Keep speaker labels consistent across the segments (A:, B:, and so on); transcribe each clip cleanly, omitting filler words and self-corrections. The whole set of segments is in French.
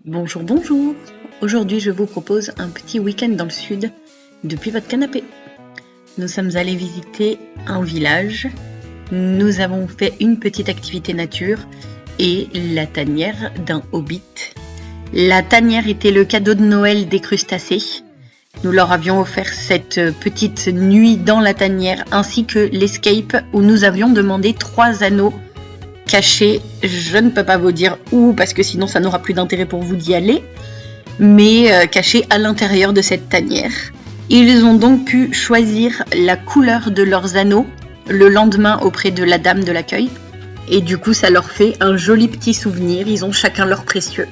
A: Bonjour, bonjour. Aujourd'hui, je vous propose un petit week-end dans le sud depuis votre canapé. Nous sommes allés visiter un village. Nous avons fait une petite activité nature et la tanière d'un hobbit. La tanière était le cadeau de Noël des crustacés. Nous leur avions offert cette petite nuit dans la tanière ainsi que l'escape où nous avions demandé 3 anneaux cachés. Je ne peux pas vous dire où parce que sinon ça n'aura plus d'intérêt pour vous d'y aller, mais cachés à l'intérieur de cette tanière. Ils ont donc pu choisir la couleur de leurs anneaux le lendemain auprès de la dame de l'accueil. Et du coup, ça leur fait un joli petit souvenir. Ils ont chacun leur précieux.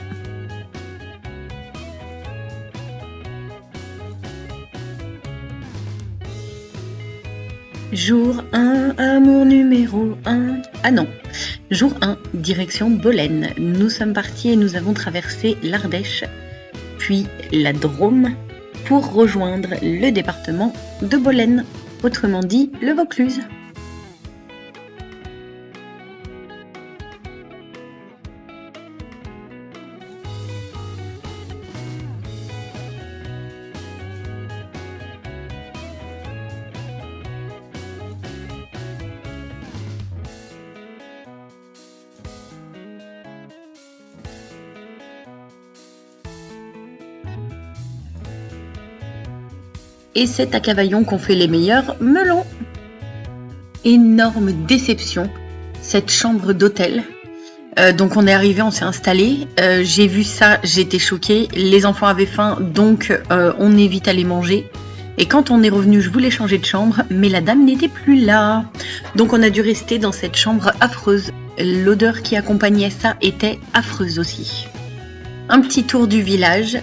A: Jour 1, amour numéro 1. Ah non, jour 1, direction Bolène. Nous sommes partis et nous avons traversé l'Ardèche, puis la Drôme, pour rejoindre le département de Bolène, autrement dit le Vaucluse. Et c'est à Cavaillon qu'on fait les meilleurs melons. Énorme déception, cette chambre d'hôtel. Donc on est arrivé, on s'est installé. J'ai vu ça, j'étais choquée. Les enfants avaient faim, donc on est vite allé manger. Et quand on est revenu, je voulais changer de chambre, mais la dame n'était plus là. Donc on a dû rester dans cette chambre affreuse. L'odeur qui accompagnait ça était affreuse aussi. Un petit tour du village.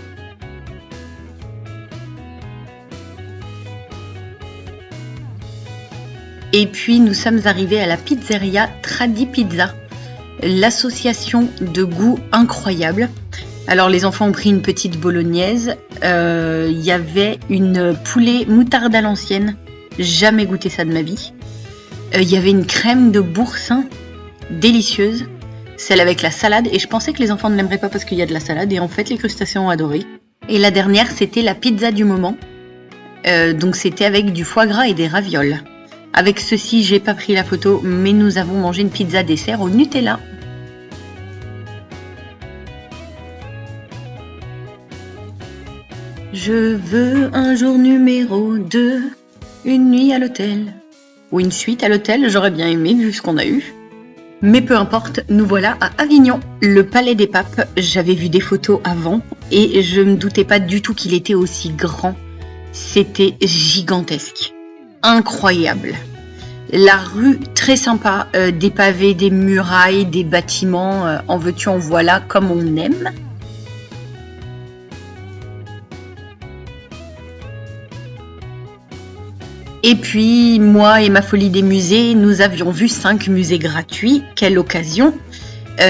A: Et puis nous sommes arrivés à la pizzeria Tradi Pizza, l'association de goûts incroyable. Alors les enfants ont pris une petite bolognaise, il y avait une poulet moutarde à l'ancienne, jamais goûté ça de ma vie. Il y avait une crème de boursin délicieuse, celle avec la salade, et je pensais que les enfants ne l'aimeraient pas parce qu'il y a de la salade, et en fait les crustacés ont adoré. Et la dernière, c'était la pizza du moment, donc c'était avec du foie gras et des ravioles. Avec ceci, j'ai pas pris la photo, mais nous avons mangé une pizza dessert au Nutella. Je veux un jour numéro 2, une nuit à l'hôtel. Ou une suite à l'hôtel, j'aurais bien aimé vu ce qu'on a eu. Mais peu importe, nous voilà à Avignon, le Palais des Papes. J'avais vu des photos avant et je me doutais pas du tout qu'il était aussi grand. C'était gigantesque. Incroyable. La rue, très sympa, des pavés, des murailles, des bâtiments, en veux-tu, en voilà, comme on aime. Et puis, moi et ma folie des musées, nous avions vu 5 musées gratuits. Quelle occasion!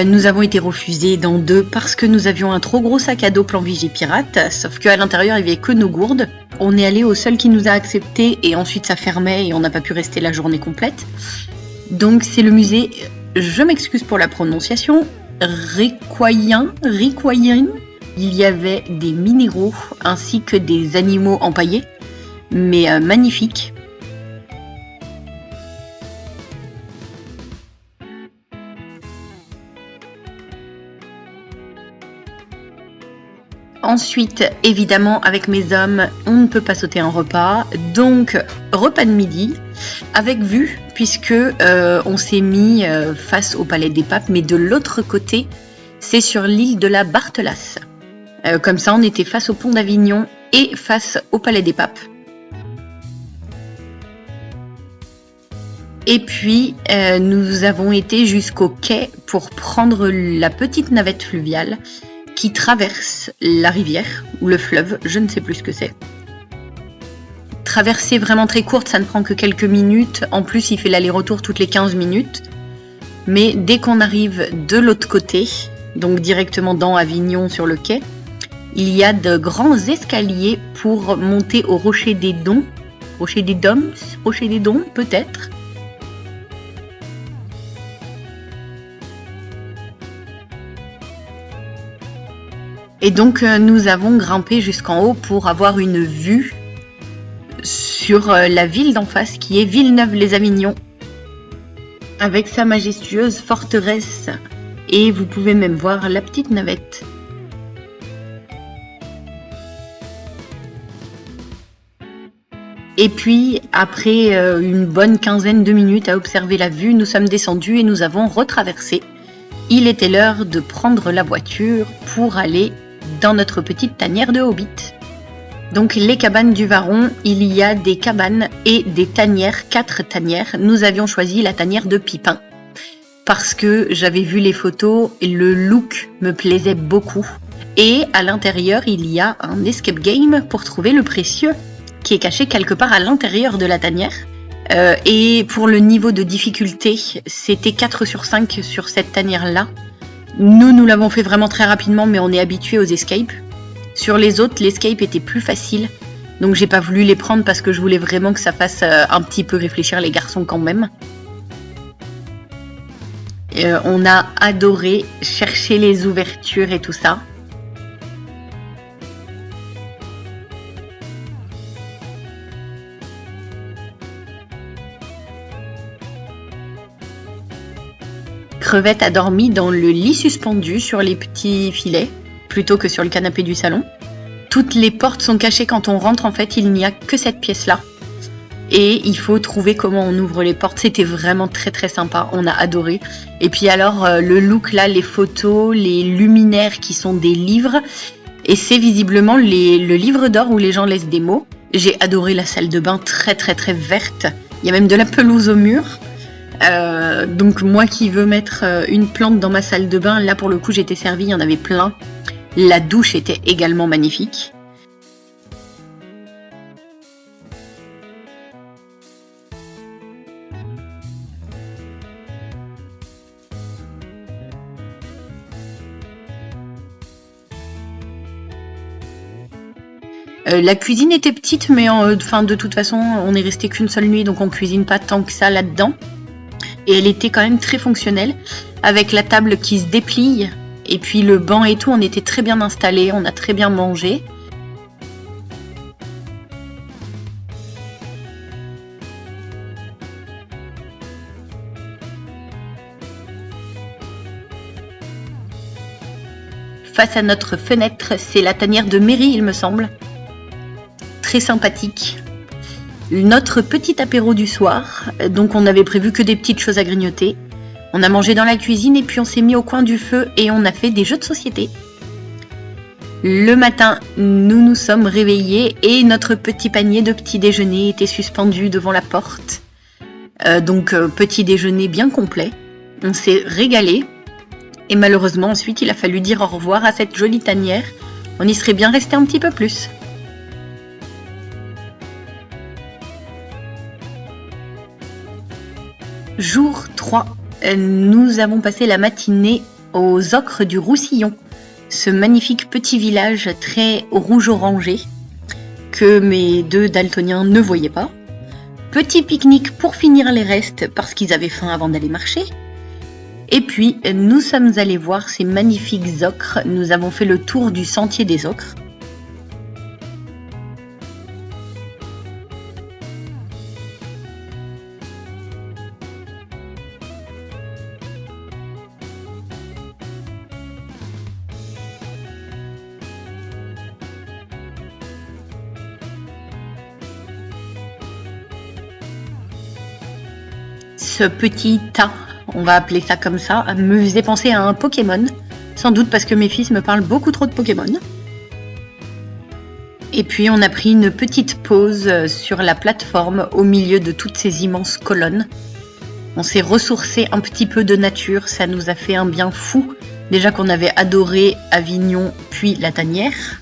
A: Nous avons été refusés dans 2 parce que nous avions un trop gros sac à dos plan Vigie Pirate, sauf qu'à l'intérieur il n'y avait que nos gourdes. On est allé au seul qui nous a acceptés et ensuite ça fermait et on n'a pas pu rester la journée complète. Donc c'est le musée, je m'excuse pour la prononciation, Riquayen. Il y avait des minéraux ainsi que des animaux empaillés, mais magnifiques. Ensuite, évidemment, avec mes hommes, on ne peut pas sauter un repas. Donc, repas de midi, avec vue, puisque on s'est mis face au Palais des Papes, mais de l'autre côté, c'est sur l'île de la Barthelasse. Comme ça, on était face au pont d'Avignon et face au Palais des Papes. Et puis, nous avons été jusqu'au quai pour prendre la petite navette fluviale qui traverse la rivière ou le fleuve, je ne sais plus ce que c'est. Traversée vraiment très courte, ça ne prend que quelques minutes. En plus, il fait l'aller-retour toutes les 15 minutes. Mais dès qu'on arrive de l'autre côté, donc directement dans Avignon sur le quai, il y a de grands escaliers pour monter au Rocher des Dômes. Rocher des Dômes peut-être. Et donc nous avons grimpé jusqu'en haut pour avoir une vue sur la ville d'en face qui est Villeneuve-les-Avignon, avec sa majestueuse forteresse. Et vous pouvez même voir la petite navette. Et puis, après une bonne quinzaine de minutes à observer la vue, nous sommes descendus et nous avons retraversé. Il était l'heure de prendre la voiture pour aller dans notre petite tanière de Hobbit. Donc les cabanes du Varon, il y a des cabanes et des tanières, 4 tanières. Nous avions choisi la tanière de Pipin parce que j'avais vu les photos et le look me plaisait beaucoup. Et à l'intérieur, il y a un escape game pour trouver le précieux qui est caché quelque part à l'intérieur de la tanière. Et pour le niveau de difficulté, c'était 4 sur 5 sur cette tanière-là. Nous l'avons fait vraiment très rapidement, mais on est habitué aux escapes. Sur les autres, l'escape était plus facile. Donc j'ai pas voulu les prendre parce que je voulais vraiment que ça fasse un petit peu réfléchir les garçons quand même. On a adoré chercher les ouvertures et tout ça. Crevette a dormi dans le lit suspendu sur les petits filets, plutôt que sur le canapé du salon. Toutes les portes sont cachées quand on rentre, en fait, il n'y a que cette pièce-là. Et il faut trouver comment on ouvre les portes. C'était vraiment très très sympa, on a adoré. Et puis alors, le look là, les photos, les luminaires qui sont des livres. Et c'est visiblement le livre d'or où les gens laissent des mots. J'ai adoré la salle de bain très très très verte. Il y a même de la pelouse au mur. Donc moi qui veux mettre une plante dans ma salle de bain, là pour le coup j'étais servie, il y en avait plein. La douche était également magnifique. La cuisine était petite, mais de toute façon on est resté qu'une seule nuit, donc on cuisine pas tant que ça là-dedans. Et elle était quand même très fonctionnelle, avec la table qui se déplie, et puis le banc et tout, on était très bien installés, on a très bien mangé. Face à notre fenêtre, c'est la tanière de Mairie, il me semble. Très sympathique. Notre petit apéro du soir, donc on avait prévu que des petites choses à grignoter. On a mangé dans la cuisine et puis on s'est mis au coin du feu et on a fait des jeux de société. Le matin, nous nous sommes réveillés et notre petit panier de petit déjeuner était suspendu devant la porte. Donc petit déjeuner bien complet. On s'est régalé et malheureusement ensuite il a fallu dire au revoir à cette jolie tanière. On y serait bien resté un petit peu plus. Jour 3, nous avons passé la matinée aux Ocres du Roussillon, ce magnifique petit village très rouge-orangé que mes 2 daltoniens ne voyaient pas. Petit pique-nique pour finir les restes parce qu'ils avaient faim avant d'aller marcher. Et puis nous sommes allés voir ces magnifiques ocres, nous avons fait le tour du sentier des ocres. Ce petit tas, on va appeler ça comme ça, me faisait penser à un Pokémon. Sans doute parce que mes fils me parlent beaucoup trop de Pokémon. Et puis on a pris une petite pause sur la plateforme au milieu de toutes ces immenses colonnes. On s'est ressourcé un petit peu de nature, ça nous a fait un bien fou. Déjà qu'on avait adoré Avignon puis la tanière.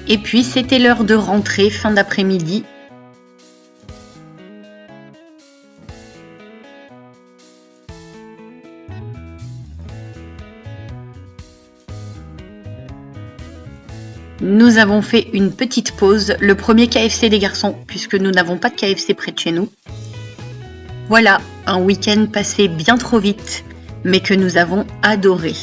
A: Et puis c'était l'heure de rentrer, fin d'après-midi. Nous avons fait une petite pause, le premier KFC des garçons, puisque nous n'avons pas de KFC près de chez nous. Voilà, un week-end passé bien trop vite, mais que nous avons adoré.